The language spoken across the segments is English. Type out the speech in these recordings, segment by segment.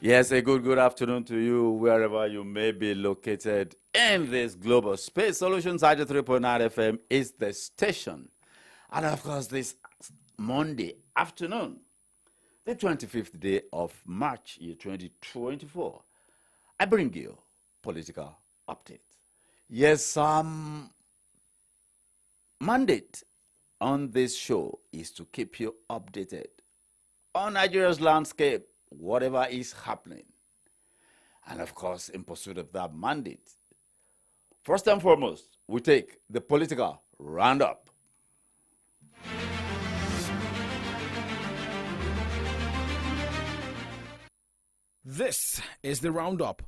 Yes, a good afternoon to you, wherever you may be located in this global space. Solutions 3.9 FM is the station. And of course, this Monday afternoon, the 25th day of March, year 2024, I bring you political update. Yes, mandate on this show is to keep you updated on Nigeria's landscape, whatever is happening. And of course, in pursuit of that mandate, first and foremost, we take the political roundup. This is the roundup.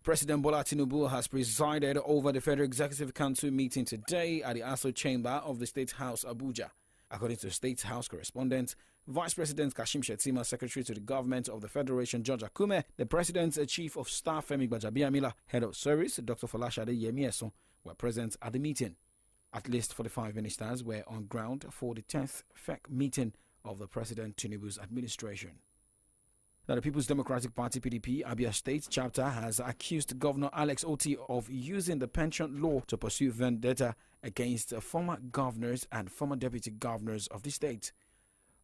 President Bola Tinubu has presided over the Federal Executive Council meeting today at the ASO Chamber of the State House, Abuja. According to State House correspondent, Vice President Kashim Shettima, Secretary to the Government of the Federation, George Akume, the President's Chief of Staff, Femi Gbajabiamila, Head of Service, Dr. Folashade Yemieson, were present at the meeting. At least 45 ministers were on ground for the 10th FEC meeting of the President Tinubu's administration. Now, the People's Democratic Party (PDP) Abia State chapter has accused Governor Alex Oti of using the pension law to pursue vendetta against former governors and former deputy governors of the state.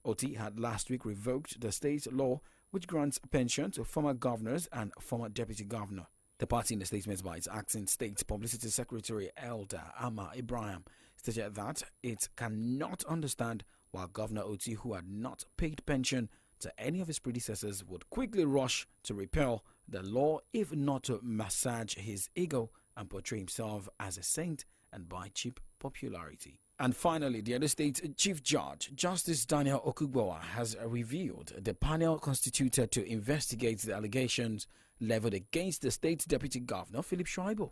Oti had last week revoked the state law which grants pension to former governors and former deputy governor. The party, in the statement by its acting state publicity secretary Elder Ama Ibrahim, stated that it cannot understand why Governor Oti, who had not paid pension to any of his predecessors, would quickly rush to repeal the law, if not to massage his ego and portray himself as a saint and buy cheap popularity. And finally, the Edo State Chief Judge, Justice Daniel Okugbowa, has revealed the panel constituted to investigate the allegations leveled against the state deputy governor, Philip Shaibu.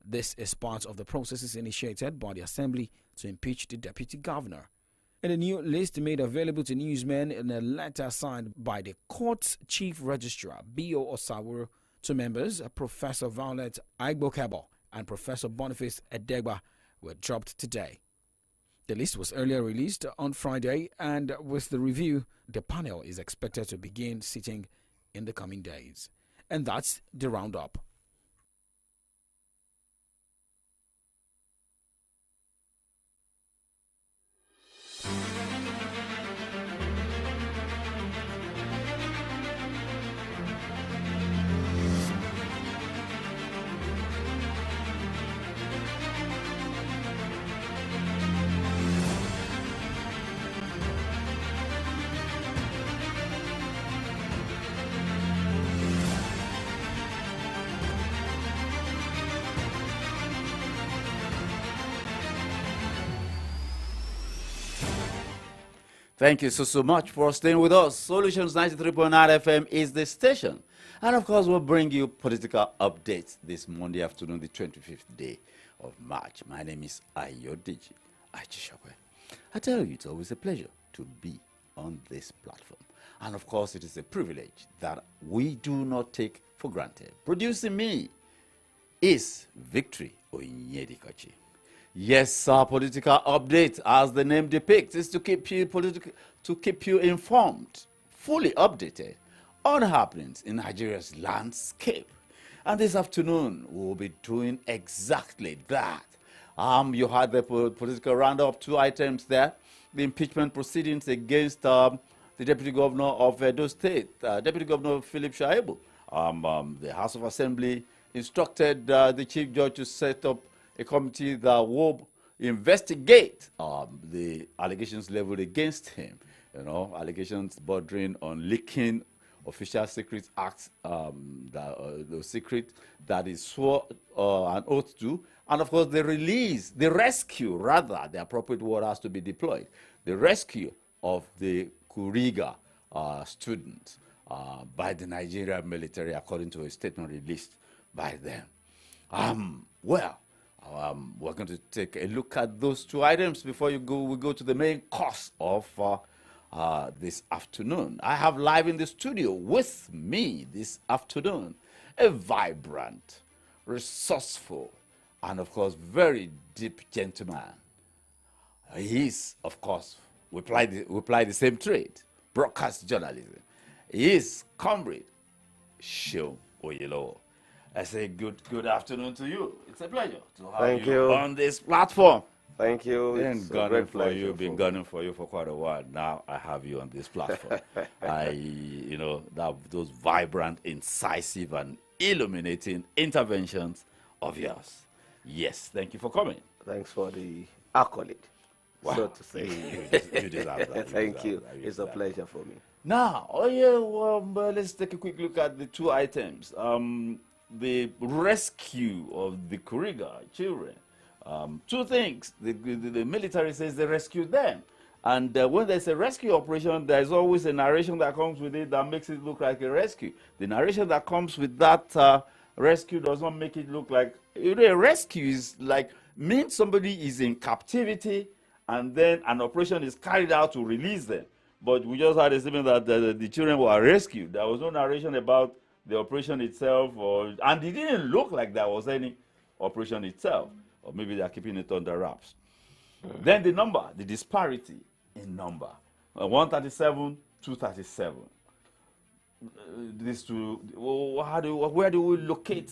This is part of the processes initiated by the Assembly to impeach the deputy governor. In a new list made available to newsmen in a letter signed by the court's chief registrar, B.O. Osawuru, two members, Professor Violet Aigbokebo and Professor Boniface Edegba, were dropped today. The list was earlier released on Friday, and with the review, the panel is expected to begin sitting in the coming days. And that's the roundup. Thank you so much for staying with us. Solutions 93.9 FM is the station. And of course, we'll bring you political updates this Monday afternoon, the 25th day of March. My name is AYODEJI, AJISOPE. I tell you, it's always a pleasure to be on this platform. And of course, it is a privilege that we do not take for granted. Producing me is Victory Onyedikochi. Yes, our political update, as the name depicts, is to keep you informed, fully updated on happenings in Nigeria's landscape. And this afternoon, we'll be doing exactly that. You had the political roundup, two items there: the impeachment proceedings against the Deputy Governor of Edo State, Deputy Governor Philip Shaibu. The House of Assembly instructed the Chief Judge to set up a committee that will investigate the allegations leveled against him. Allegations bordering on leaking official secret acts, the secret that is swore an oath to, and of course the appropriate word has to be deployed, the rescue of the Kuriga students by the Nigerian military, according to a statement released by them. We're going to take a look at those two items before we go to the main course of this afternoon. I have live in the studio with me this afternoon a vibrant, resourceful, and of course very deep gentleman. He is, of course, we apply the same trade, broadcast journalism. He is Comrade Seun Oyelowo. I say good afternoon to you. It's a pleasure to have Thank you you on this platform. Thank you. Been It's a gunning great for pleasure. you, been gunning for you for quite a while. Now I have you on this platform. Those vibrant, incisive, and illuminating interventions of yours. Yes, thank you for coming. Thanks for the accolade, Wow. so to say. You deserve that. Thank you. Deserve that. It's a pleasure for me. Now, let's take a quick look at the two items. The rescue of the Kuriga children. Two things. The military says they rescued them. And when there's a rescue operation, there's always a narration that comes with it that makes it look like a rescue. The narration that comes with that rescue does not make it look like, a rescue is like, means somebody is in captivity and then an operation is carried out to release them. But we just had a statement that the children were rescued. There was no narration about the operation itself, and it didn't look like there was any operation itself. Or maybe they are keeping it under wraps. Then the number, the disparity in number. 137, 237. These two, where do we locate,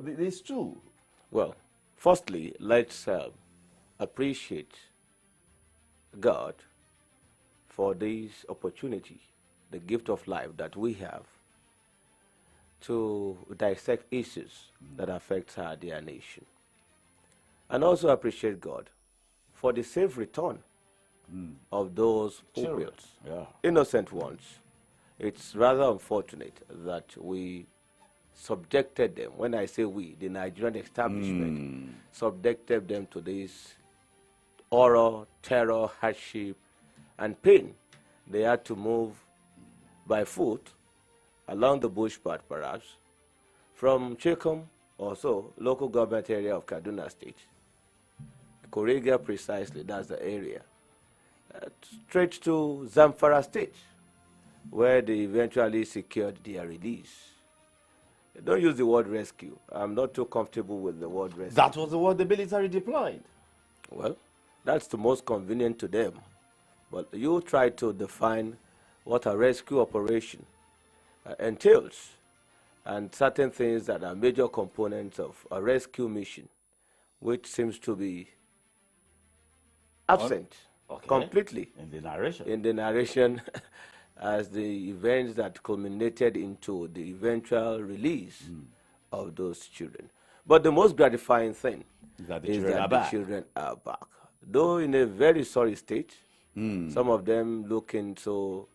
these two? Well, firstly, let's appreciate God for this opportunity, the gift of life that we have to dissect issues that affect our dear nation. And also appreciate God for the safe return of those pupils, innocent ones. It's rather unfortunate that we subjected them, when I say we, the Nigerian establishment, subjected them to this horror, terror, hardship, and pain. They had to move by foot along the bush path, perhaps, from Chikom, also local government area of Kaduna State. Kuriga, precisely, that's the area. Straight to Zamfara State, where they eventually secured their release. Don't use the word rescue. I'm not too comfortable with the word rescue. That was the word the military deployed. Well, that's the most convenient to them. But you try to define what a rescue operation entails and certain things that are major components of a rescue mission, which seems to be absent completely in the narration. In the narration as the events that culminated into the eventual release of those children. But the most gratifying thing is that the children are back. Though in a very sorry state, some of them looking so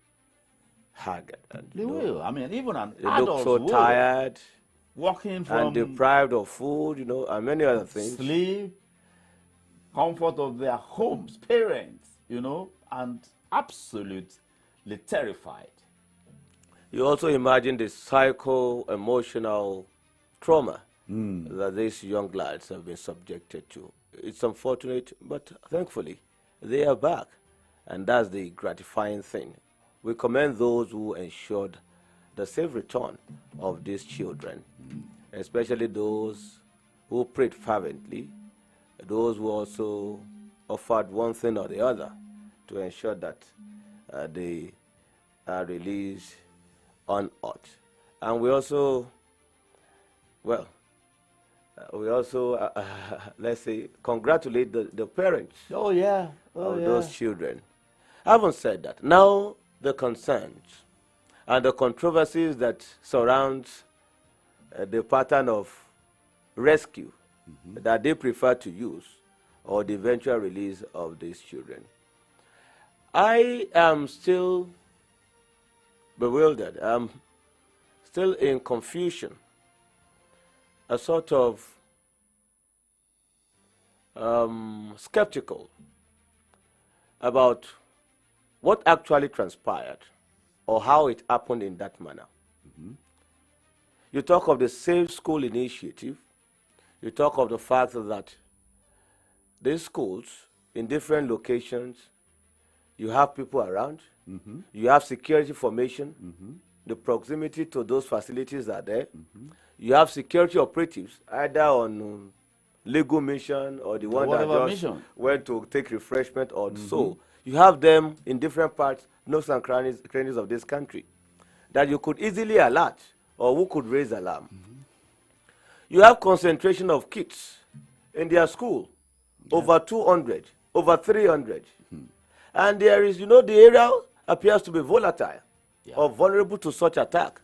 haggard. And, they will. I mean, even an they look so tired, walking from and deprived of food, and many other things. Sleep, comfort of their homes, parents, and absolutely terrified. You also imagine the psycho-emotional trauma that these young lads have been subjected to. It's unfortunate, but thankfully, they are back. And that's the gratifying thing. We commend those who ensured the safe return of these children, especially those who prayed fervently, those who also offered one thing or the other to ensure that they are released unhurt. And we also, let's say, congratulate the parents of those children. Having said that, now the concerns and the controversies that surround the pattern of rescue that they prefer to use or the eventual release of these children. I am still bewildered. I'm still in confusion, a sort of skeptical about what actually transpired or how it happened in that manner. You talk of the Safe School Initiative. You talk of the fact that these schools in different locations, you have people around, you have security formation, the proximity to those facilities are there. You have security operatives, either on legal mission or the one that just went to take refreshment or so. You have them in different parts, nooks and crannies of this country. that you could easily alert or who could raise alarm. You have concentration of kids in their school, over 200, over 300. And there is, the area appears to be volatile or vulnerable to such attack.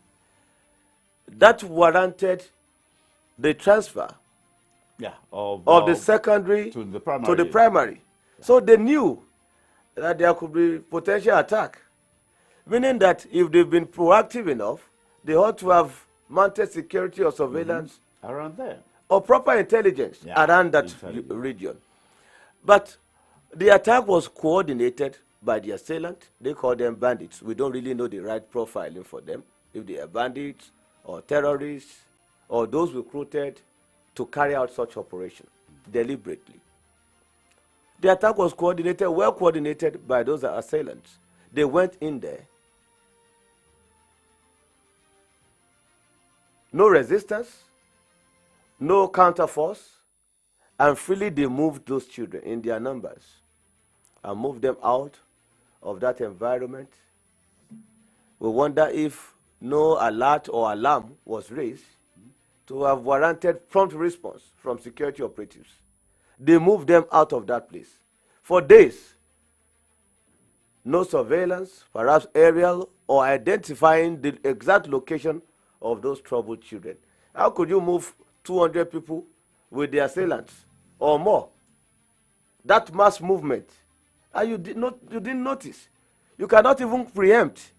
That warranted the transfer of the secondary to the primary. So they knew that there could be potential attack, meaning that if they've been proactive enough, they ought to have mounted security or surveillance around there, or proper intelligence around that region. But the attack was coordinated by the assailant. They call them bandits. We don't really know the right profiling for them, if they are bandits or terrorists or those recruited to carry out such operation deliberately. The attack was coordinated, well coordinated by those assailants. They went in there. No resistance, no counterforce, and freely they moved those children in their numbers and moved them out of that environment. We wonder if no alert or alarm was raised to have warranted prompt response from security operatives. They moved them out of that place. For days, no surveillance, perhaps aerial, or identifying the exact location of those troubled children. How could you move 200 people with the assailants or more? That mass movement, and you didn't notice. You cannot even preempt.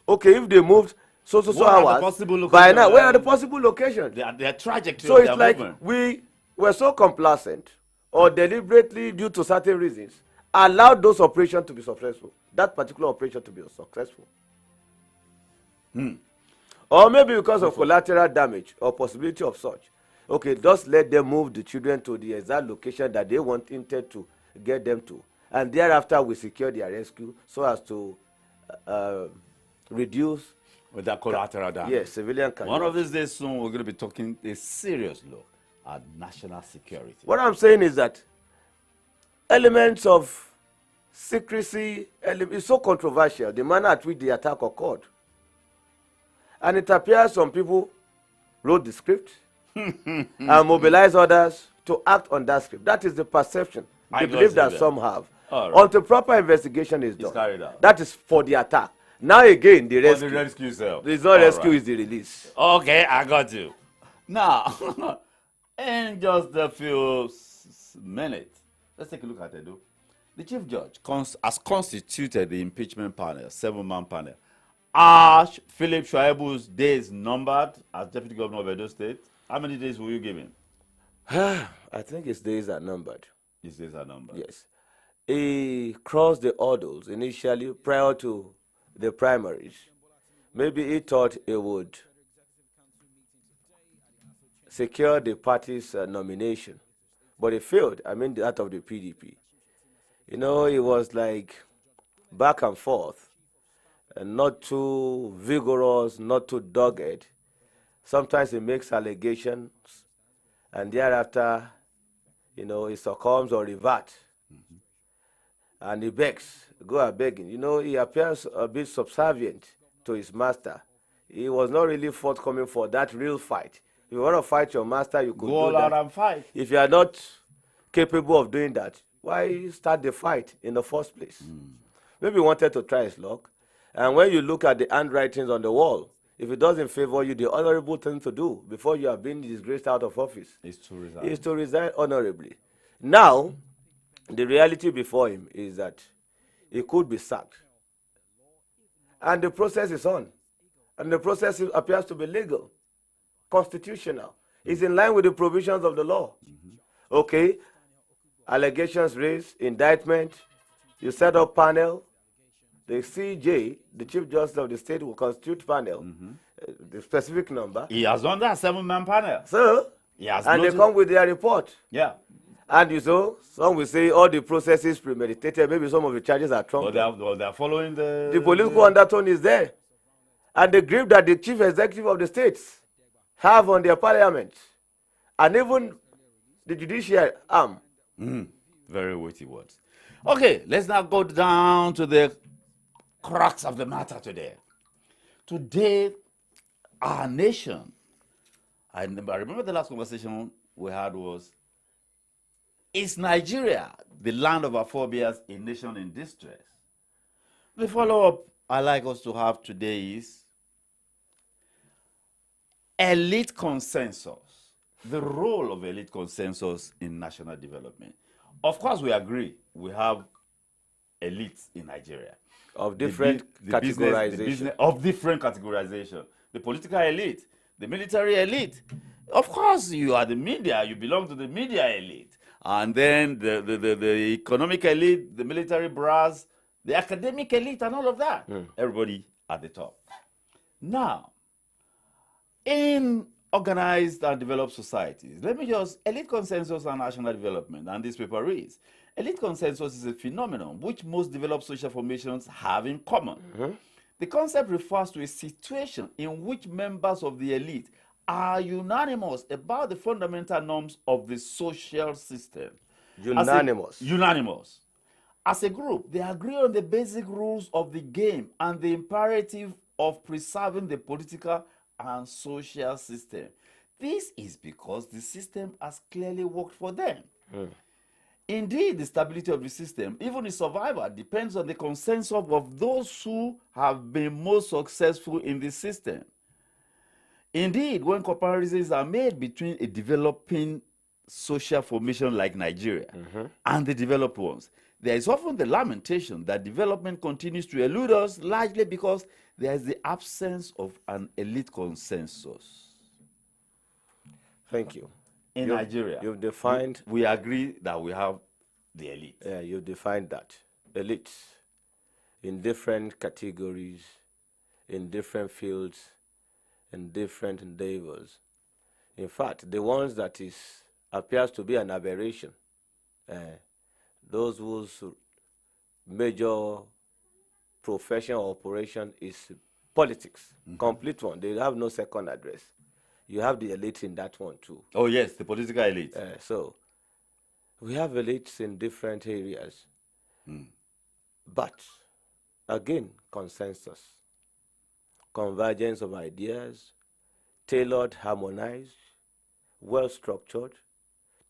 Okay, if they moved so hours, by now, where are the possible locations? Their trajectory. So it's like we were so complacent or deliberately, due to certain reasons, allowed those operations to be successful. That particular operation to be successful. Or maybe because of collateral damage or possibility of such. Okay, just let them move the children to the exact location that they wanted to get them to. And thereafter, we secure their rescue so as to reduce with that collateral damage. Yes, civilian casualties. One of these days soon, we're going to be talking a serious look at national security. What I'm saying is that elements of secrecy is so controversial, the manner at which the attack occurred. And it appears some people wrote the script and mobilized others to act on that script. That is the perception, the belief that some have. Until proper investigation is done. Carried out. That is for the attack. Now again, the rescue. The rescue itself. It's not rescue, it's the release. Okay, I got you. Now, in just a few minutes, let's take a look at it. The Chief Judge has constituted the impeachment panel, 7-man panel. Are Philip Shuaibu's days numbered as Deputy Governor of Edo State? How many days will you give him? I think his days are numbered. His days are numbered. Yes. He crossed the hurdles initially prior to the primaries. Maybe he thought he would secure the party's nomination, but he failed. I mean, that of the PDP. You know, it was like back and forth, and not too vigorous, not too dogged. Sometimes he makes allegations, and thereafter, you know, he succumbs or reverts. And he begs, go begging. You know, he appears a bit subservient to his master. He was not really forthcoming for that real fight. If you want to fight your master, you could go do that. Out and fight. If you are not capable of doing that, why start the fight in the first place? Maybe he wanted to try his luck. And when you look at the handwritings on the wall, if it doesn't favor you, the honorable thing to do before you have been disgraced out of office is to resign honorably. Now, the reality before him is that he could be sacked. And the process is on. And the process appears to be legal, constitutional. It's in line with the provisions of the law. Okay, allegations raised, indictment, you set up panel. The CJ, the Chief Justice of the State, will constitute panel, the specific number. He has done that 7-man panel. So, and they come with their report. Yeah. And you know, some will say all the processes premeditated. Maybe some of the charges are trumped. But they are following the political undertone is there. And the grip that the chief executive of the states have on their parliament, and even the judicial arm. Very weighty words. Okay, let's now go down to the crux of the matter today. Today, our nation, I remember the last conversation we had was, is Nigeria, the land of our forebears, a nation in distress? The follow-up I like us to have today is elite consensus, the role of elite consensus in national development. Of course, we agree we have elites in Nigeria. Of different categorization. Of different categorization. The political elite, the military elite. Of course, you are the media, you belong to the media elite. And then the economic elite, the military brass, the academic elite, and all of that. Everybody at the top. Now, in organized and developed societies, let me just, elite consensus on national development, and this paper reads, elite consensus is a phenomenon which most developed social formations have in common. The concept refers to a situation in which members of the elite are unanimous about the fundamental norms of the social system. Unanimous. As a group, they agree on the basic rules of the game and the imperative of preserving the political and social system. This is because the system has clearly worked for them. Indeed, the stability of the system, even its survival, depends on the consensus of those who have been most successful in the system. Indeed, when comparisons are made between a developing social formation like Nigeria and the developed ones, there is often the lamentation that development continues to elude us, largely because there is the absence of an elite consensus. Thank you. In Nigeria, you've defined... We agree that we have the elite. Yeah, you've defined that. Elites in different categories, in different fields, in different endeavors. In fact, the ones that appears to be an aberration, those whose major profession or operation is politics, complete one. They have no second address. You have the elite in that one too. Oh yes, the political elite. So we have elites in different areas. But again, consensus, convergence of ideas, tailored, harmonized, well-structured,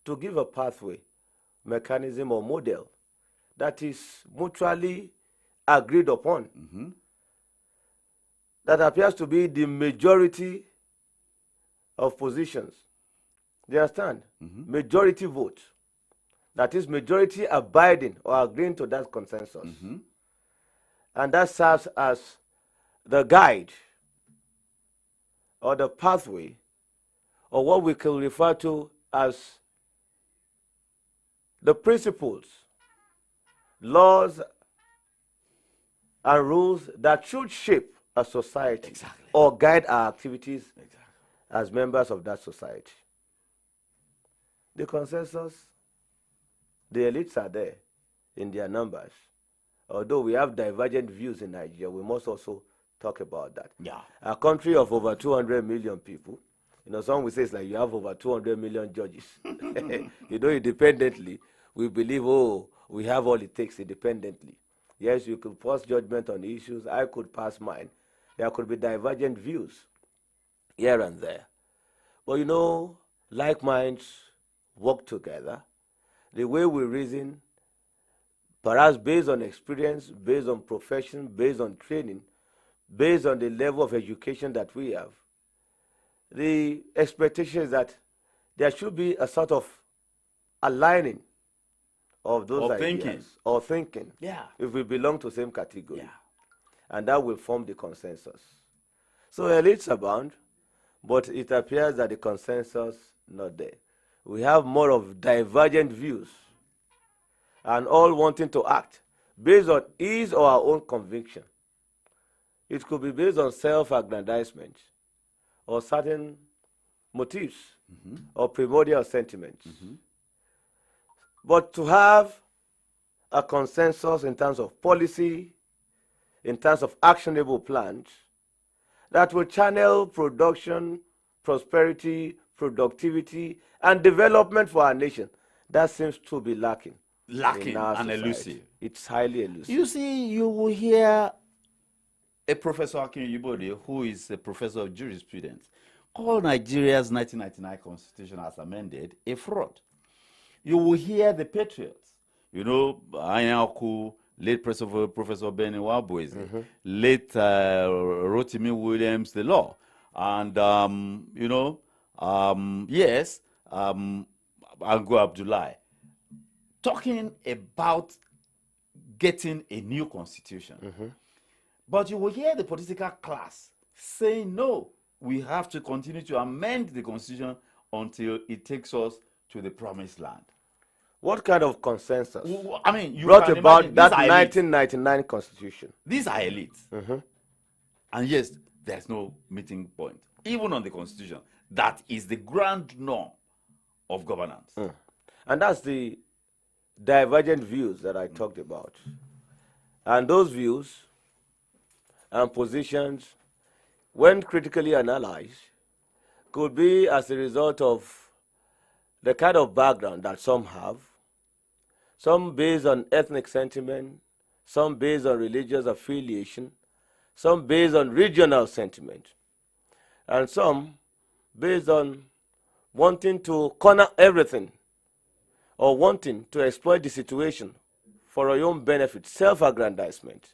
to give a pathway, mechanism or model that is mutually agreed upon, that appears to be the majority of positions. Do you understand? Majority vote. That is majority abiding or agreeing to that consensus. And that serves as the guide or the pathway, or what we can refer to as the principles, laws, and rules that should shape a society or guide our activities as members of that society. The consensus, the elites are there in their numbers. Although we have divergent views in Nigeria, we must also talk about that. A country of over 200 million people, some will say it's like you have over 200 million judges. Independently, we believe, we have all it takes independently. Yes, you could pass judgment on issues. I could pass mine. There could be divergent views here and there. But like minds work together. The way we reason, perhaps based on experience, based on profession, based on training, based on the level of education that we have, the expectation is that there should be a sort of aligning of those ideas or thinking, if we belong to the same category. And that will form the consensus. So elites abound, but it appears that the consensus not there. We have more of divergent views and all wanting to act based on his or our own conviction. It could be based on self-aggrandizement or certain motives or primordial sentiments. But to have a consensus in terms of policy, in terms of actionable plans, that will channel production, prosperity, productivity, and development for our nation, that seems to be lacking. And elusive. It's highly elusive. You see, you will hear a Professor Akin Yibode, who is a professor of jurisprudence, called Nigeria's 1999 constitution as amended a fraud. You will hear the patriots, you know, Anyaku, late Professor Benny Wabueze, late Rotimi Williams, the law, and, you know, yes, Ango Abdullahi, talking about getting a new constitution. But you will hear the political class saying, no, we have to continue to amend the constitution until it takes us to the promised land. What kind of consensus I mean, you brought can about imagine, that these are 1999 constitution? These are elites. And yes, there's no meeting point, even on the constitution. That is the grand norm of governance. And that's the divergent views that I talked about. And those views and positions, when critically analyzed, could be as a result of the kind of background that some have, some based on ethnic sentiment, some based on religious affiliation, some based on regional sentiment, and some based on wanting to corner everything or wanting to exploit the situation for your own benefit, self-aggrandizement.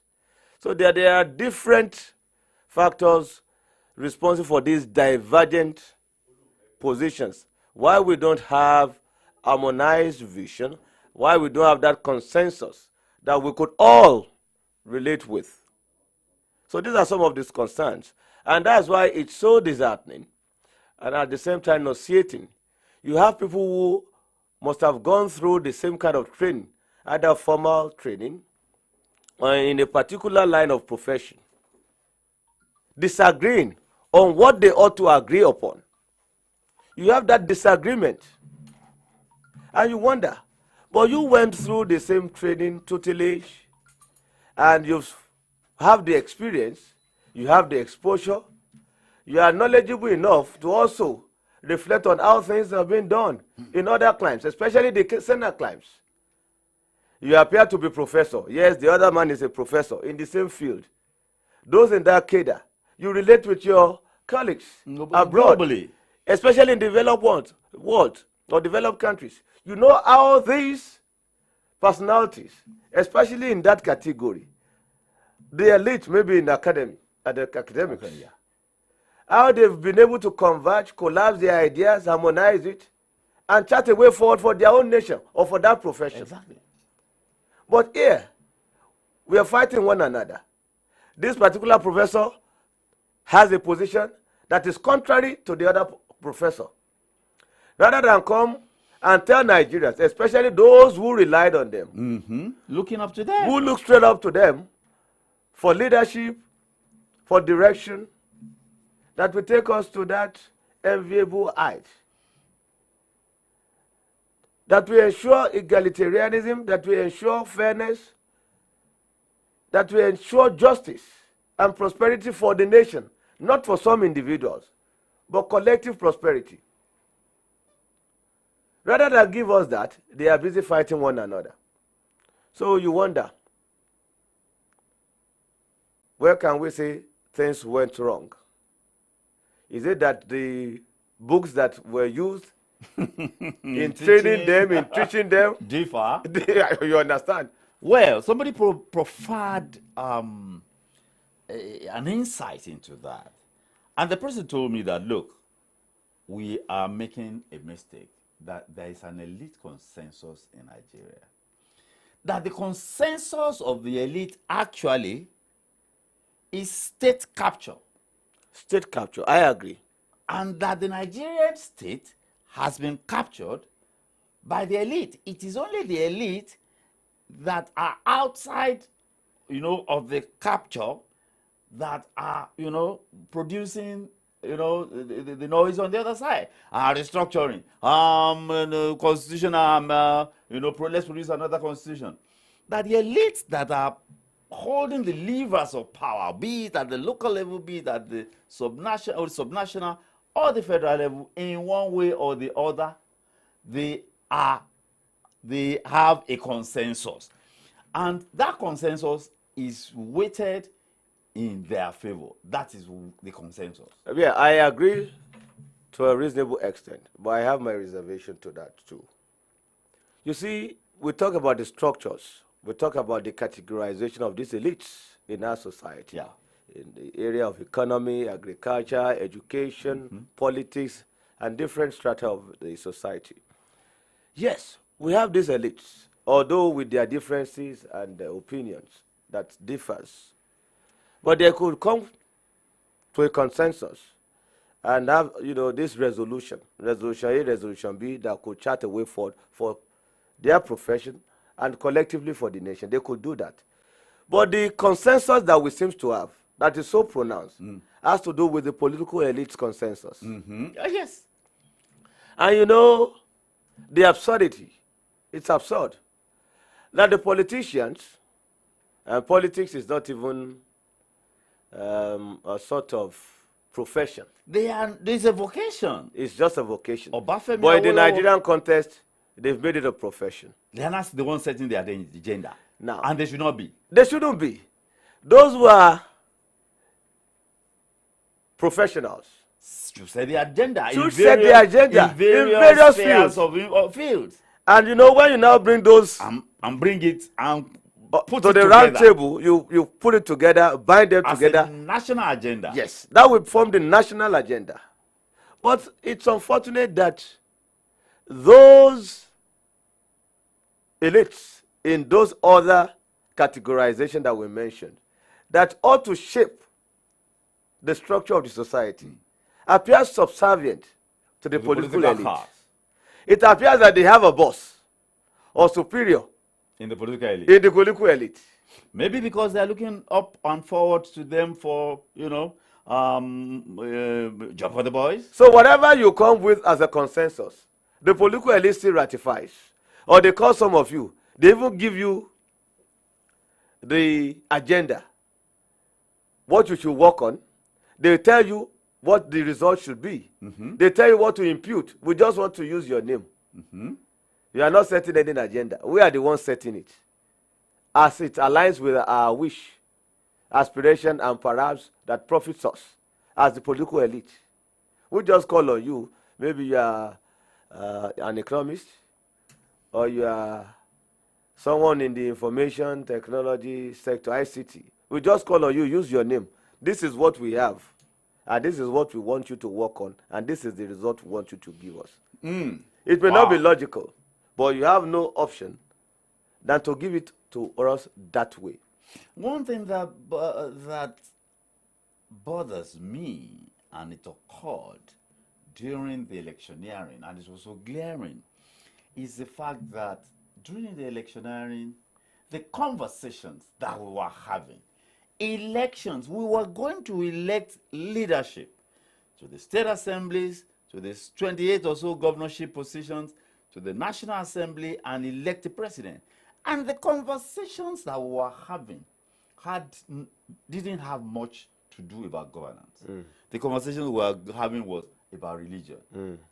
So there are different factors responsible for these divergent positions. Why we don't have harmonized vision, why we don't have that consensus that we could all relate with. So these are some of these concerns. And that's why it's so disheartening and at the same time nauseating. You have people who must have gone through the same kind of training, either formal training or in a particular line of profession, disagreeing on what they ought to agree upon. You have that disagreement. And you wonder, but you went through the same training, tutelage, and you have the experience, you have the exposure, you are knowledgeable enough to also reflect on how things have been done in other climes, especially the Senate climes. You appear to be professor. Yes, the other man is a professor in the same field. Those in that cadre, you relate with your colleagues abroad, globally, especially in developed world or developed countries. You know how these personalities, especially in that category, the elite, maybe in the academy, at the academics, how they've been able to converge, collapse their ideas, harmonize it, and chart a way forward for their own nation or for that profession. Exactly. But here, we are fighting one another. This particular professor has a position that is contrary to the other professor. Rather than come and tell Nigerians, especially those who relied on them, looking up to them, who look straight up to them for leadership, for direction, that will take us to that enviable height, that will ensure egalitarianism, that will ensure fairness, that will ensure justice and prosperity for the nation, not for some individuals, but collective prosperity. Rather than give us that, they are busy fighting one another. So you wonder, where can we say things went wrong? Is it that the books that were used in training them, in teaching them, differ? You understand? Well, somebody proffered an insight into that. And the person told me that, look, we are making a mistake, that there is an elite consensus in Nigeria. That the consensus of the elite actually is state capture. State capture, I agree. And that the Nigerian state has been captured by the elite. It is only the elite that are outside, you know, of the capture that are, you know, producing, you know, the noise on the other side. Restructuring, constitution, you know, let's produce another constitution. That the elites that are holding the levers of power, be it at the local level, be it at the subnational or the federal level, in one way or the other, they have a consensus. And that consensus is weighted in their favor. That is the consensus. Yeah, I agree to a reasonable extent, but I have my reservation to that too. You see, we talk about the structures. We talk about the categorization of these elites in our society. Yeah. In the area of economy, agriculture, education, politics, and different strata of the society. Yes, we have these elites, although with their differences and opinions that differs. But they could come to a consensus and have, this resolution A, resolution B, that could chart a way forward for their profession and collectively for the nation. They could do that. But the consensus that we seem to have, that is so pronounced, has to do with the political elite's consensus. Yes. And the absurdity, it's absurd, that the politicians, and politics is not even a sort of profession. There's a vocation. It's just a vocation. Obafemi But in the Awolowo- Nigerian context, they've made it a profession. They are not the ones setting the agenda. Now. And they should not be. They shouldn't be. Those who are professionals To set the agenda. should set the agenda in various various spheres fields. of fields. And when you now bring those And bring it and put to it the together round table, you put it together, bind them as together. a national agenda. Yes, that will form the national agenda. But it's unfortunate that those elites in those other categorizations that we mentioned, that ought to shape the structure of the society, appears subservient to the political elite. class. It appears that they have a boss or superior In the political elite. in the political elite. Maybe because they're looking up and forward to them for, job for the boys. So whatever you come with as a consensus, the political elite still ratifies. Or they call some of you. They even give you the agenda, what you should work on. They tell you what the result should be. They tell you what to impute. We just want to use your name. You are not setting any agenda. We are the ones setting it, as it aligns with our wish, aspiration, and perhaps that profits us as the political elite. We just call on you. Maybe you are an economist, or you are someone in the information technology sector, ICT. We just call on you, use your name. This is what we have, and this is what we want you to work on, and this is the result we want you to give us. It may not be logical, but you have no option than to give it to us that way. One thing that bothers me, and it occurred during the electioneering, and it was so glaring, is the fact that during the electioneering, the conversations that we were having, elections, we were going to elect leadership to the state assemblies, to the 28 or so governorship positions, to the National Assembly, and elect the president. And the conversations that we were having didn't have much to do about governance. The conversation we were having was about religion,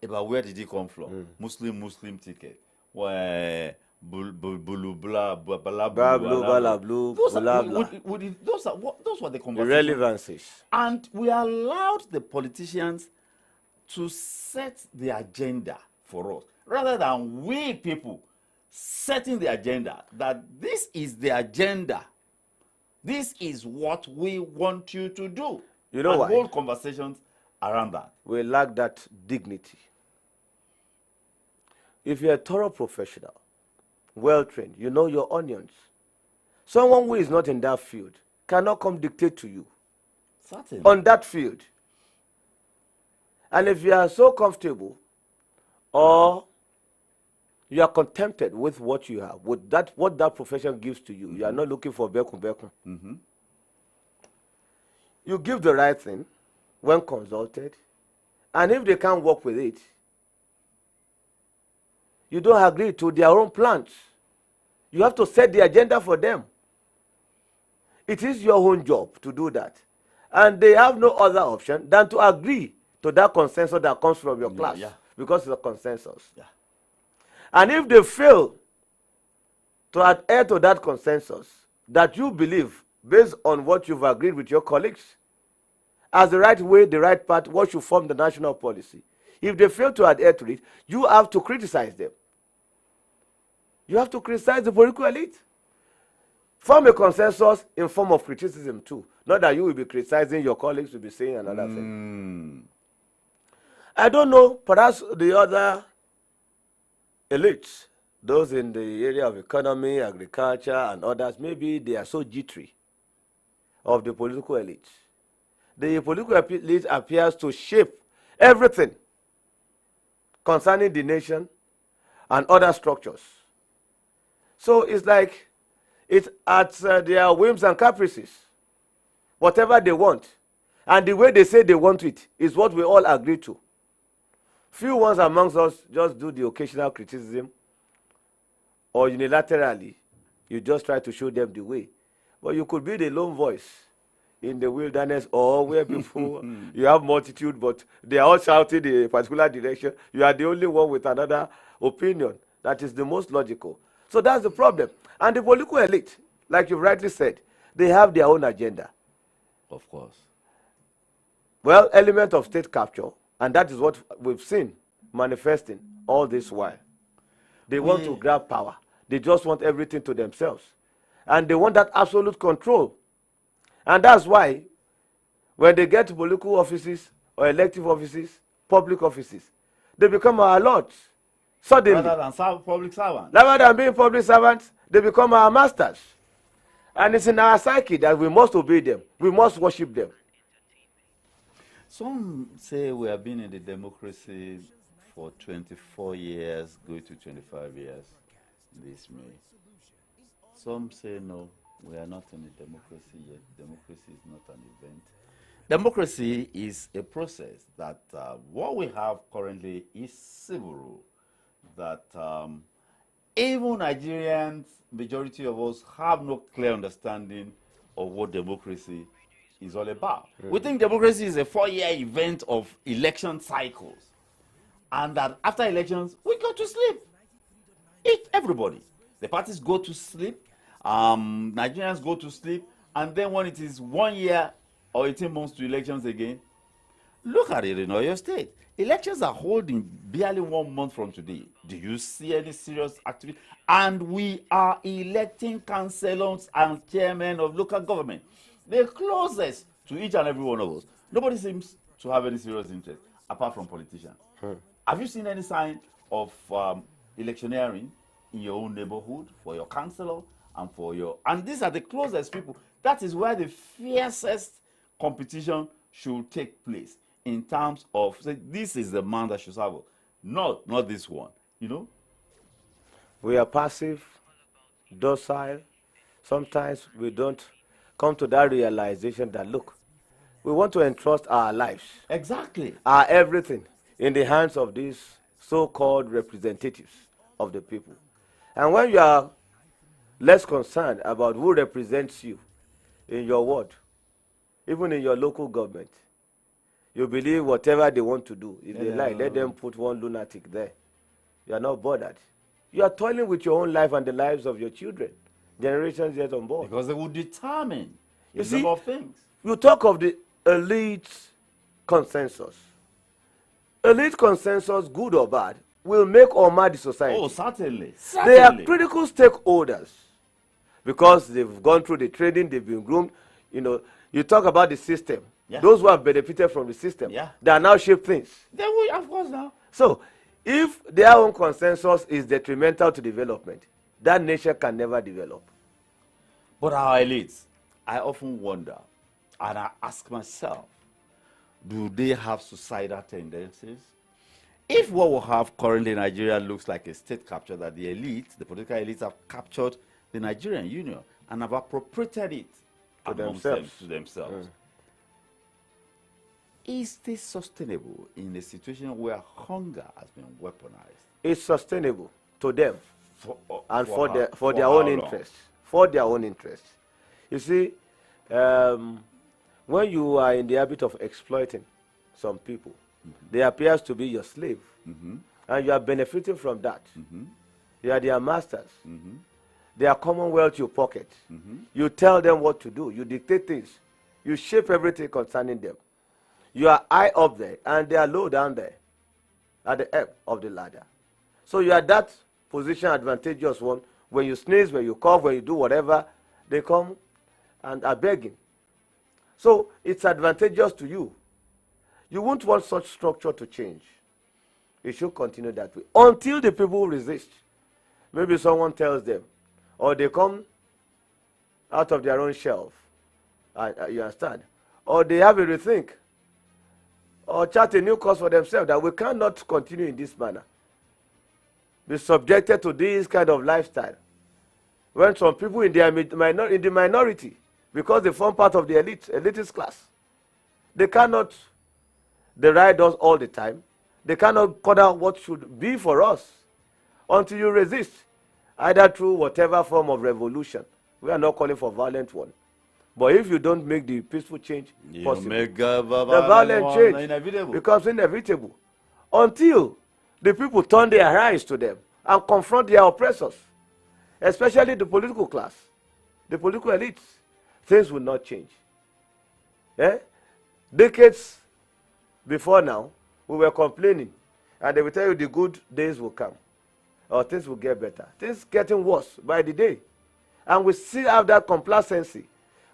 about where did it come from, Muslim ticket, where those were the conversations. Irrelevancies. And we allowed the politicians to set the agenda for us, rather than we people setting the agenda, that this is the agenda. This is what we want you to do. You know and why? hold conversations around that. We lack that dignity. If you're a thorough professional, well-trained, you know your onions. Someone who is not in that field cannot come dictate to you Certainly. on that field. And if you are so comfortable or you are contented with what you have, with that, what that profession gives to you, you are not looking for beku. You give the right thing when consulted, and if they can't work with it, you don't agree to their own plans. You have to set the agenda for them. It is your own job to do that. And they have no other option than to agree to that consensus that comes from your class, because it's a consensus. And if they fail to adhere to that consensus that you believe based on what you've agreed with your colleagues as the right way, the right path, what should form the national policy. If they fail to adhere to it, you have to criticize them. You have to criticize the political elite. Form a consensus in form of criticism too. Not that you will be criticizing, your colleagues will be saying another thing. I don't know, perhaps the other elites, those in the area of economy, agriculture, and others, maybe they are so jittery of the political elite. The political elite appears to shape everything concerning the nation and other structures. So it's like it's at their whims and caprices. Whatever they want. And the way they say they want it is what we all agree to. Few ones amongst us just do the occasional criticism, or unilaterally, you just try to show them the way. But you could be the lone voice in the wilderness, or where people, you have multitude, but they are all shouting in a particular direction. You are the only one with another opinion. That is the most logical. So that's the problem. And the political elite, like you rightly said, they have their own agenda. Of course. Well, element of state capture, and that is what we've seen manifesting all this while. They want to grab power. They just want everything to themselves. And they want that absolute control. And that's why when they get to political offices or elective offices, public offices, they become our lords. Suddenly. Rather than public servants. Rather than being public servants, they become our masters. And it's in our psyche that we must obey them. We must worship them. Some say we have been in the democracy for 24 years, going to 25 years this May. Some say no, we are not in a democracy yet. Democracy is not an event. Democracy is a process that what we have currently is civil rule. That even Nigerians, majority of us, have no clear understanding of what democracy is all about. We think democracy is a 4-year event of election cycles. And that after elections, we go to sleep. Everybody. The parties go to sleep, Nigerians go to sleep, and then when it is 1 year or 18 months to elections again, look at it in Oyo State. Elections are holding barely 1 month from today. Do you see any serious activity? And we are electing councillors and chairmen of local government. The closest to each and every one of us. Nobody seems to have any serious interest, apart from politicians. Have you seen any sign of electioneering in your own neighborhood, for your councillor, and for your... And these are the closest people. That is where the fiercest competition should take place, in terms of, say, this is the man that should serve us. Not this one, you know? We are passive, docile. Sometimes we don't come to that realization that, look, we want to entrust our lives. Exactly. Our everything in the hands of these so-called representatives of the people. And when you are less concerned about who represents you in your ward, even in your local government, you believe whatever they want to do. If they like, let them put one lunatic there. You are not bothered. You are toiling with your own life and the lives of your children, generations yet unborn. Because they will determine You a see, number of things. You talk of the elite consensus. Elite consensus, good or bad, will make or mar the society. Oh, certainly. They are critical stakeholders because they've gone through the training, they've been groomed. You know, you talk about the system. Yeah. Those who have benefited from the system, they are now shape things. They will, of course, now. So, if their own consensus is detrimental to development, that nation can never develop. But our elites, I often wonder, and I ask myself, do they have suicidal tendencies? If what we have currently in Nigeria looks like a state capture, that the elites, the political elites, have captured the Nigerian Union and have appropriated it to themselves. Is this sustainable in a situation where hunger has been weaponized? It's sustainable to them and for their own interests. For their own interests. You see, when you are in the habit of exploiting some people, they appear to be your slave, and you are benefiting from that. You are their masters. their commonwealth you pocket. You tell them what to do. You dictate things. You shape everything concerning them. You are high up there, and they are low down there, at the ebb of the ladder. So you are that position advantageous one. When you sneeze, when you cough, when you do whatever, they come and are begging. So it's advantageous to you. You won't want such structure to change. It should continue that way until the people resist. Maybe someone tells them, or they come out of their own shelf. You understand? Or they have a rethink, or chart a new course for themselves that we cannot continue in this manner. Be subjected to this kind of lifestyle. When some people in the minority, because they form part of the elitist class, they cannot deride us all the time. They cannot cut out what should be for us until you resist, either through whatever form of revolution. We are not calling for violent one. But if you don't make the peaceful change possible, the violent change becomes inevitable until the people turn their eyes to them and confront their oppressors, especially the political class, the political elites. Things will not change. Decades before now, we were complaining, and they will tell you the good days will come, or things will get better. Things getting worse by the day. And we still have that complacency.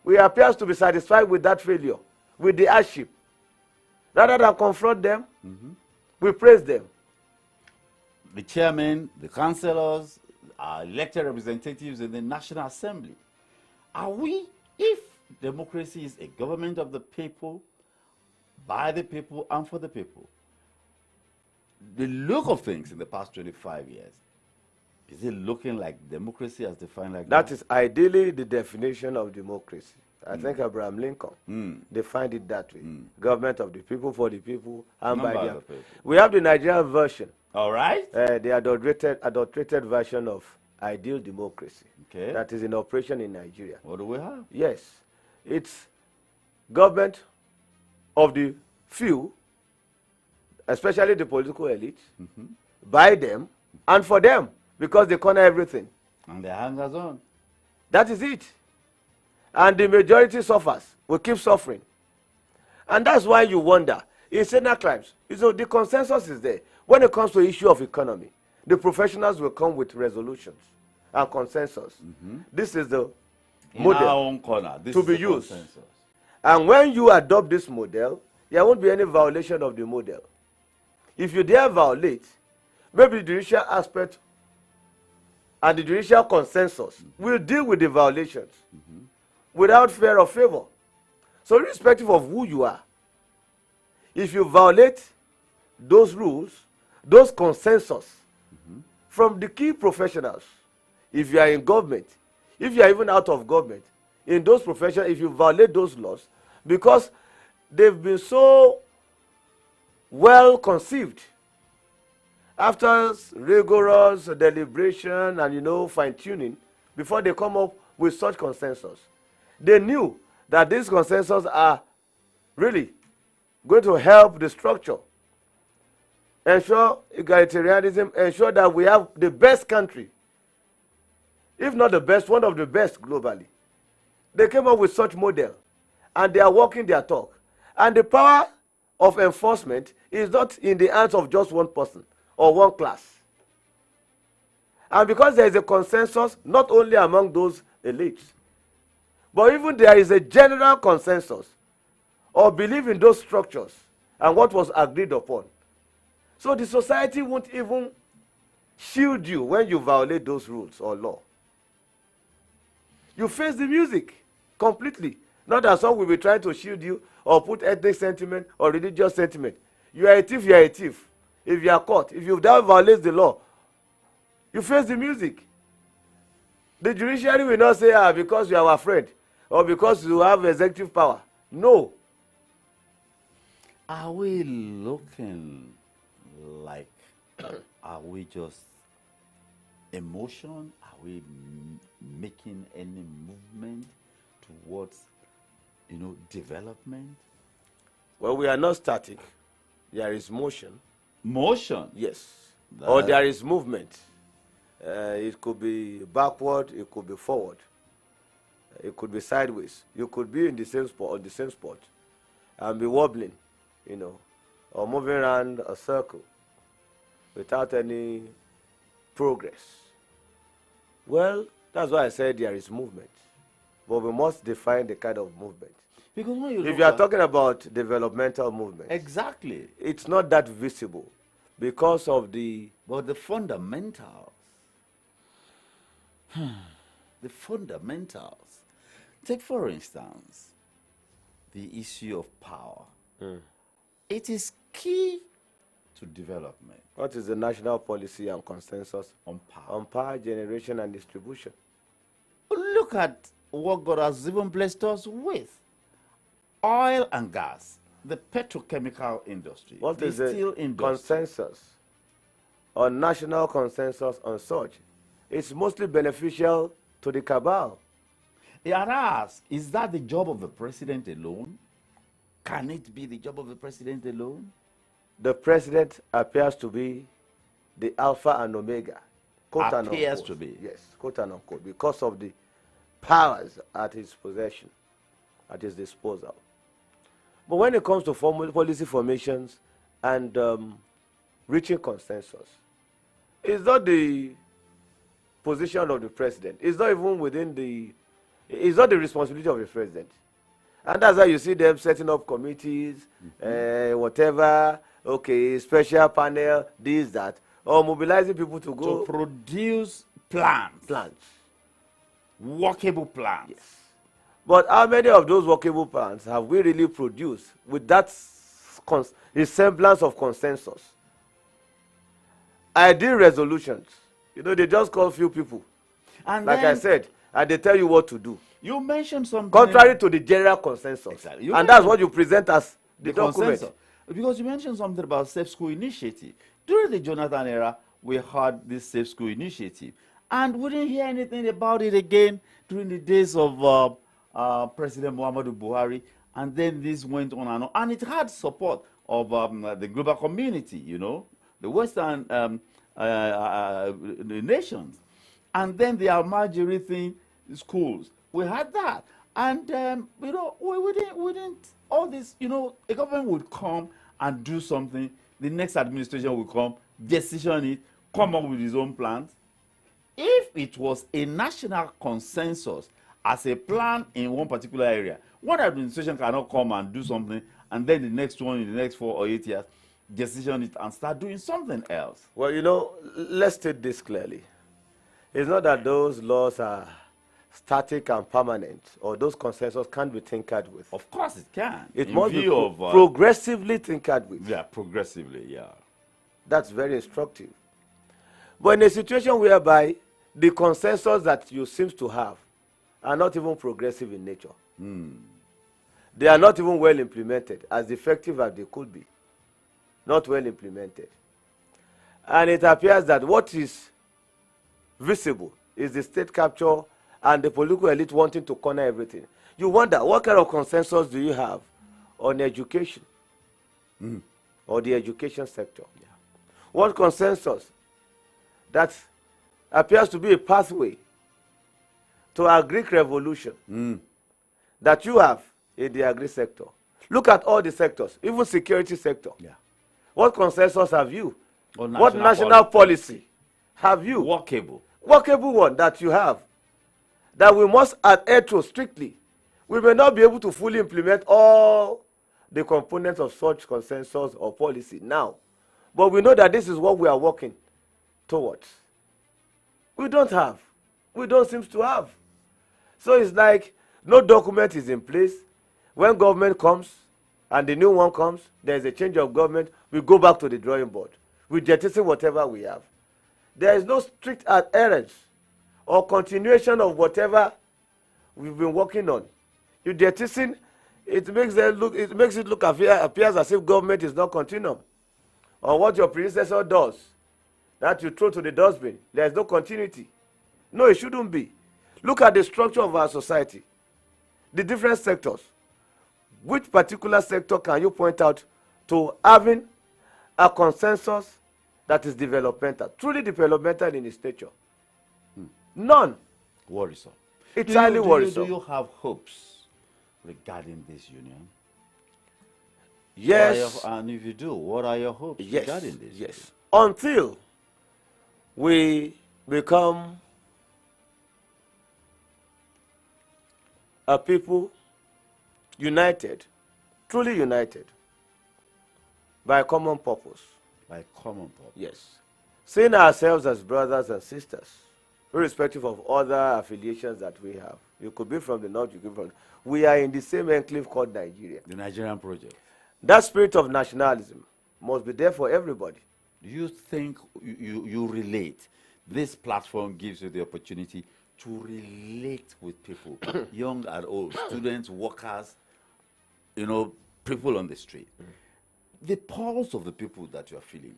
We appear to be satisfied with that failure, with the hardship. Rather than confront them, we praise them. The chairman, the councillors, our elected representatives in the National Assembly. Are we, if democracy is a government of the people, by the people, and for the people, the look of things in the past 25 years, is it looking like democracy as defined like that? That is ideally the definition of democracy. I think Abraham Lincoln defined it that way. Government of the people, for the people, and by the people. We have the Nigerian version. All right. The adulterated version of ideal democracy. Okay. That is in operation in Nigeria. What do we have? Yes. It's government of the few, especially the political elite, by them and for them, because they corner everything. And the hangers on. That is it. And the majority suffers, will keep suffering. And that's why you wonder, in Senate crimes, the consensus is there. When it comes to the issue of economy, the professionals will come with resolutions and consensus. This is the model in our own corner. This to is be the used. Consensus. And when you adopt this model, there won't be any violation of the model. If you dare violate, maybe the judicial aspect and the judicial consensus will deal with the violations without fear of favor. So irrespective of who you are, if you violate those rules, those consensus from the key professionals, if you are in government, if you are even out of government, in those professions, if you violate those laws, because they've been so well conceived after rigorous deliberation and fine-tuning, before they come up with such consensus, they knew that these consensus are really going to help the structure, ensure egalitarianism, ensure that we have the best country, if not the best, one of the best globally. They came up with such model, and they are walking their talk. And the power of enforcement is not in the hands of just one person or one class. And because there is a consensus, not only among those elites, but even there is a general consensus or belief in those structures and what was agreed upon. So the society won't even shield you when you violate those rules or law. You face the music completely. Not that some will be trying to shield you or put ethnic sentiment or religious sentiment. You are a thief, you are a thief. If you are caught, if you violate the law, you face the music. The judiciary will not say, because you are our friend or because you have executive power. No. Are we looking like, are we just emotion? Are we making any movement towards, development? Well, we are not static. There is motion. Motion? Yes. Or there is movement. It could be backward, it could be forward, it could be sideways. You could be in the same spot, on the same spot, and be wobbling, you know, or moving around a circle without any progress. Well, that's why I said there is movement, but we must define the kind of movement. Because when if you are talking about developmental movement, exactly, it's not that visible because of the fundamentals. The fundamentals. Take, for instance, the issue of power. It is key to development. What is the national policy and consensus on power? On power generation and distribution. Look at what God has even blessed us with. Oil and gas, the petrochemical industry, what the is steel the industry. Consensus or national consensus on such? It's mostly beneficial to the cabal. And I ask, is that the job of the president alone? Can it be the job of the president alone? The president appears to be the alpha and omega. Quote Appears unquote. to be. Yes, quote and unquote, because of the powers at his possession, at his disposal. But when it comes to policy formations and reaching consensus, it's not the position of the president. It's not even within the, it's not the responsibility of the president. And that's why you see them setting up committees, whatever, okay, special panel, this, that, or mobilizing people to go. To produce plans. Plans. Workable plans. Yes. But how many of those workable plans have we really produced with that semblance of consensus? Ideal resolutions. You know, they just call few people. And like I said, and they tell you what to do. You mentioned something. Contrary to the general consensus. Exactly. And that's what you present as the document. Consensus. Because you mentioned something about Safe School Initiative. During the Jonathan era, we had this Safe School Initiative. And we didn't hear anything about it again during the days of President Muhammadu Buhari. And then this went on and on. And it had support of the global community, you know, the Western the nations. And then the Almajiri thing, schools. We had that. And, you know, we didn't, all this, you know, a government would come and do something. The next administration will come, decision it, come up with his own plans. If it was a national consensus as a plan in one particular area, one administration cannot come and do something, and then the next one in the next 4 or 8 years, decision it and start doing something else. Well, you know, let's state this clearly. It's not that those laws are static and permanent, or those consensus can't be tinkered with. Of course it can. It must be progressively tinkered with. Yeah, progressively, yeah. That's very instructive. But in a situation whereby the consensus that you seem to have are not even progressive in nature, they are not even well implemented, as effective as they could be, not well implemented. And it appears that what is visible is the state capture and the political elite wanting to corner everything. You wonder, what kind of consensus do you have on education or the education sector? Yeah. What consensus that appears to be a pathway to a Greek revolution that you have in the agri sector? Look at all the sectors, even security sector. Yeah. What consensus have you? What national policy have you? Workable one that you have, that we must adhere to strictly. We may not be able to fully implement all the components of such consensus or policy now, but we know that this is what we are working towards. We don't have. We don't seem to have. So it's like no document is in place. When government comes and the new one comes, there's a change of government, we go back to the drawing board. We jettison whatever we have. There is no strict adherence or continuation of whatever we've been working on. You jettison, it makes it look appears as if government is not continuum. Or what your predecessor does, that you throw to the dustbin. There is no continuity. No, it shouldn't be. Look at the structure of our society, the different sectors. Which particular sector can you point out to having a consensus that is developmental, truly developmental in its nature? None. Worrisome. It's highly worrisome. Do you have hopes regarding this union? Yes. And if you do, what are your hopes regarding this? Yes. Until we become a people united, truly united, by a common purpose. By common purpose. Yes. Seeing ourselves as brothers and sisters, irrespective of other affiliations that we have. You could be from the north, you could be from... We are in the same enclave called Nigeria. The Nigerian project. That spirit of nationalism must be there for everybody. Do you think you relate? This platform gives you the opportunity to relate with people, young and old, students, workers, you know, people on the street. The pulse of the people that you are feeling.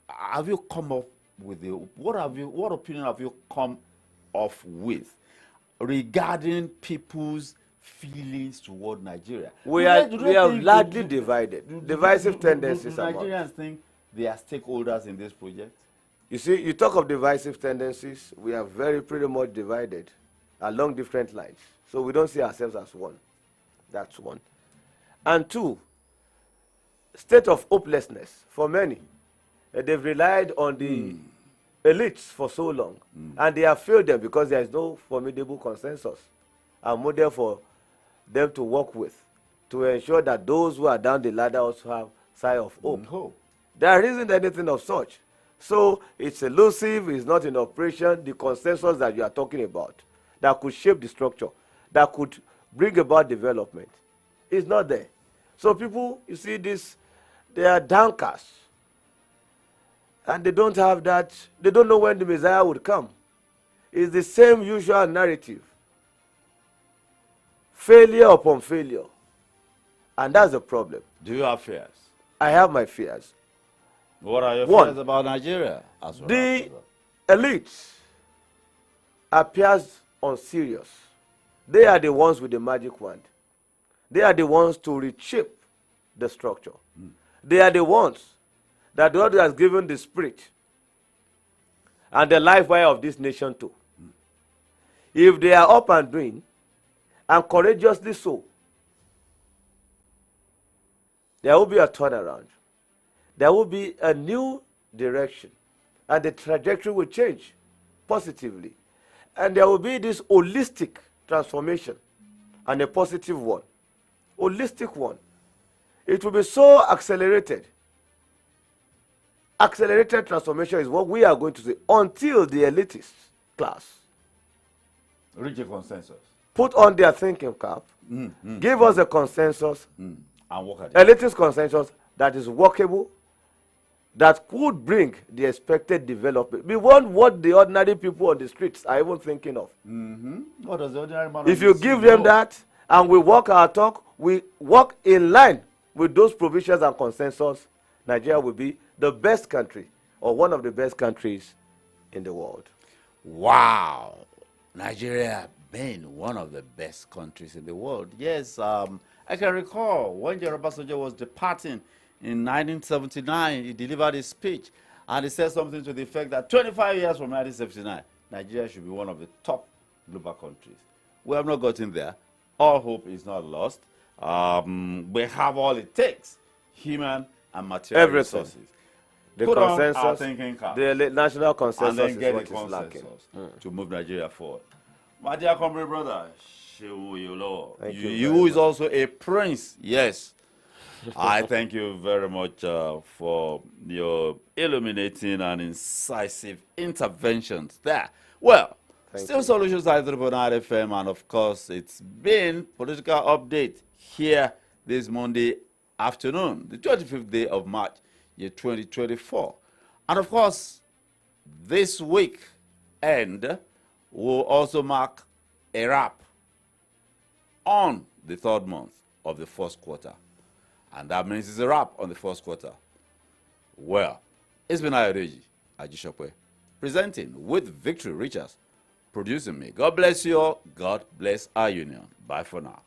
Have you come up with what opinion have you come off with regarding people's feelings toward Nigeria? We have largely divided. Divisive tendencies. Do Nigerians think they are stakeholders in this project? You see, you talk of divisive tendencies, we are pretty much divided along different lines. So we don't see ourselves as one. That's one. And two, state of hopelessness for many. They've relied on the elites for so long, and they have failed them because there is no formidable consensus and model for them to work with to ensure that those who are down the ladder also have sign of hope. There isn't anything of such. So it's elusive, it's not in operation. The consensus that you are talking about that could shape the structure, that could bring about development, is not there. So people, you see this, they are downcast. And they don't have that, they don't know when the Messiah would come. It's the same usual narrative. Failure upon failure. And that's the problem. Do you have fears? I have my fears. What are your fears about Nigeria? The elite appears unserious. They are the ones with the magic wand. They are the ones to reshape the structure. They are the ones that God has given the spirit and the life wire of this nation to. If they are up and doing, and courageously so, there will be a turnaround. There will be a new direction, and the trajectory will change positively. And there will be this holistic transformation, and a positive one. Holistic one. It will be so accelerated. Accelerated transformation is what we are going to see until the elitist class reach a consensus, put on their thinking cap, give us a consensus, and work at it. Elitist consensus that is workable, that could bring the expected development beyond what the ordinary people on the streets are even thinking of. What does the ordinary man If you give them that, and we walk our talk, we walk in line with those provisions and consensus, Nigeria will be the best country, or one of the best countries in the world. Wow. Nigeria being one of the best countries in the world. Yes, I can recall when General Obasanjo was departing in 1979, he delivered his speech, and he said something to the effect that 25 years from 1979, Nigeria should be one of the top global countries. We have not gotten there. All hope is not lost. We have all it takes, human and material resources. The Put consensus, on our thinking cap, the national consensus and then is get what the is lacking. consensus to move Nigeria forward. My dear comrade brother, Thank you is also a prince. Yes. I thank you very much for your illuminating and incisive interventions there. Well, still Solutions 93.9 FM, and of course, it's been Political Update here this Monday afternoon, the 25th day of March, year 2024. And of course, this week end will also mark a wrap on the third month of the first quarter. And that means it's a wrap on the first quarter. Well, it's been AYODEJI, AJISOPE, presenting with Victory Richards, producing me. God bless you all. God bless our union. Bye for now.